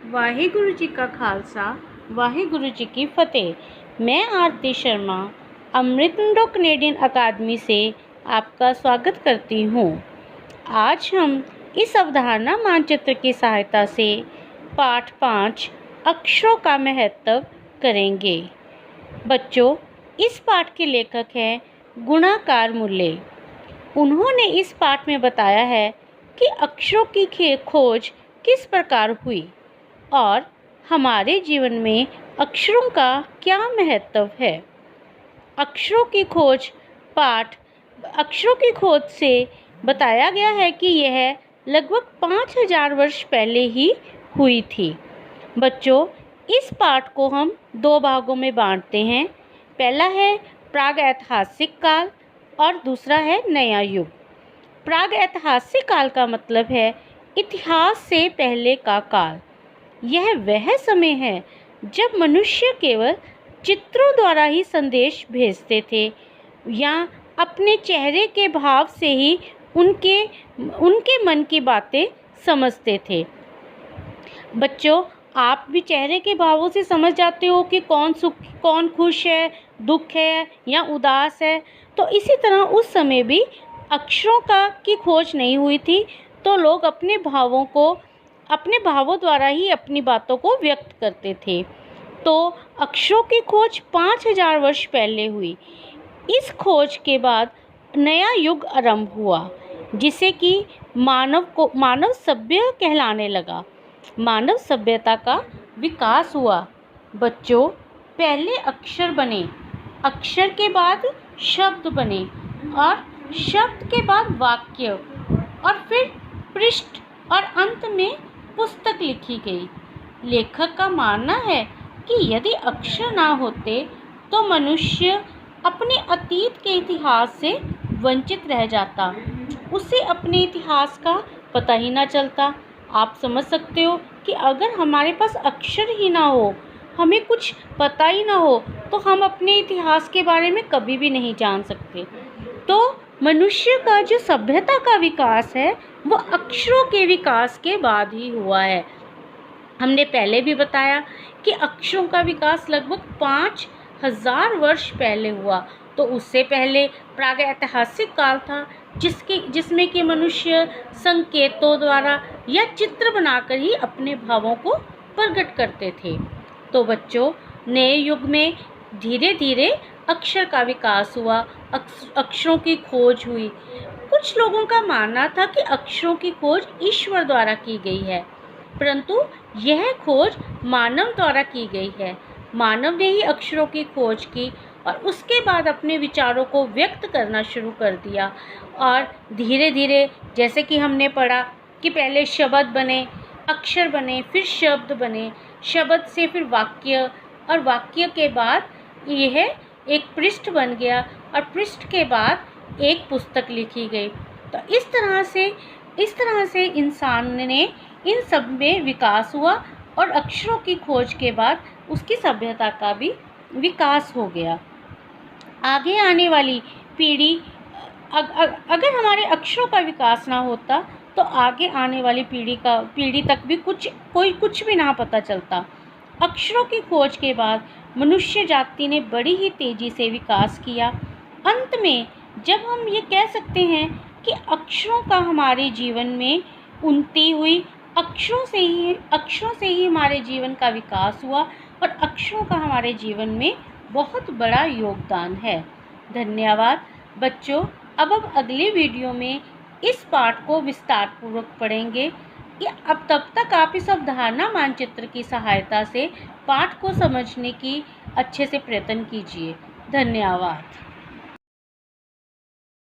वाहिगुरु जी का खालसा वाहिगुरु जी की फतेह। मैं आरती शर्मा अमृत इंडो कनेडियन अकादमी से आपका स्वागत करती हूँ। आज हम इस अवधारणा मानचित्र की सहायता से पाठ 5 अक्षरों का महत्व करेंगे। बच्चों, इस पाठ के लेखक हैं गुणाकार मूल्य। उन्होंने इस पाठ में बताया है कि अक्षरों की खोज किस प्रकार हुई और हमारे जीवन में अक्षरों का क्या महत्व है। अक्षरों की खोज पाठ अक्षरों की खोज से बताया गया है कि यह लगभग 5000 वर्ष पहले ही हुई थी। बच्चों, इस पाठ को हम 2 भागों में बांटते हैं। पहला है प्राग ऐतिहासिक काल और दूसरा है नया युग। प्राग ऐतिहासिक काल का मतलब है इतिहास से पहले का काल। यह वह समय है जब मनुष्य केवल चित्रों द्वारा ही संदेश भेजते थे या अपने चेहरे के भाव से ही उनके मन की बातें समझते थे। बच्चों, आप भी चेहरे के भावों से समझ जाते हो कि कौन खुश है, दुख है या उदास है। तो इसी तरह उस समय भी अक्षरों की खोज नहीं हुई थी, तो लोग अपने भावों द्वारा ही अपनी बातों को व्यक्त करते थे। तो अक्षरों की खोज 5000 वर्ष पहले हुई। इस खोज के बाद नया युग आरंभ हुआ, जिसे कि मानव सभ्य कहलाने लगा। मानव सभ्यता का विकास हुआ। बच्चों, पहले अक्षर बने, अक्षर के बाद शब्द बने और शब्द के बाद वाक्य और फिर पृष्ठ और अंत में पुस्तक लिखी गई। लेखक का मानना है कि यदि अक्षर ना होते तो मनुष्य अपने अतीत के इतिहास से वंचित रह जाता। उसे अपने इतिहास का पता ही ना चलता। आप समझ सकते हो कि अगर हमारे पास अक्षर ही ना हो, हमें कुछ पता ही ना हो, तो हम अपने इतिहास के बारे में कभी भी नहीं जान सकते। तो मनुष्य का जो सभ्यता का विकास है वो अक्षरों के विकास के बाद ही हुआ है। हमने पहले भी बताया कि अक्षरों का विकास लगभग 5000 वर्ष पहले हुआ। तो उससे पहले प्रागैतिहासिक काल था, जिसमें कि मनुष्य संकेतों द्वारा या चित्र बनाकर ही अपने भावों को प्रकट करते थे। तो बच्चों, नए युग में धीरे धीरे अक्षर का विकास हुआ, अक्षरों की खोज हुई। कुछ लोगों का मानना था कि अक्षरों की खोज ईश्वर द्वारा की गई है, परंतु यह खोज मानव द्वारा की गई है। मानव ने ही अक्षरों की खोज की और उसके बाद अपने विचारों को व्यक्त करना शुरू कर दिया। और धीरे धीरे, जैसे कि हमने पढ़ा कि पहले शब्द बने, अक्षर बने, फिर शब्द बने, शब्द से फिर वाक्य और वाक्य के बाद यह एक पृष्ठ बन गया और पृष्ठ के बाद एक पुस्तक लिखी गई। तो इस तरह से इंसान ने इन सब में विकास हुआ और अक्षरों की खोज के बाद उसकी सभ्यता का भी विकास हो गया। आगे आने वाली पीढ़ी, अगर हमारे अक्षरों का विकास ना होता तो आगे आने वाली पीढ़ी तक भी कोई कुछ भी ना पता चलता। अक्षरों की खोज के बाद मनुष्य जाति ने बड़ी ही तेज़ी से विकास किया। अंत में जब हम ये कह सकते हैं कि अक्षरों का हमारे जीवन में उन्नति हुई, अक्षरों से ही हमारे जीवन का विकास हुआ और अक्षरों का हमारे जीवन में बहुत बड़ा योगदान है। धन्यवाद बच्चों। अब हम अगले वीडियो में इस पाठ को विस्तार पूर्वक पढ़ेंगे। अब तब तक आप इस अवधारणा मानचित्र की सहायता से पाठ को समझने की अच्छे से प्रयत्न कीजिए। धन्यवाद।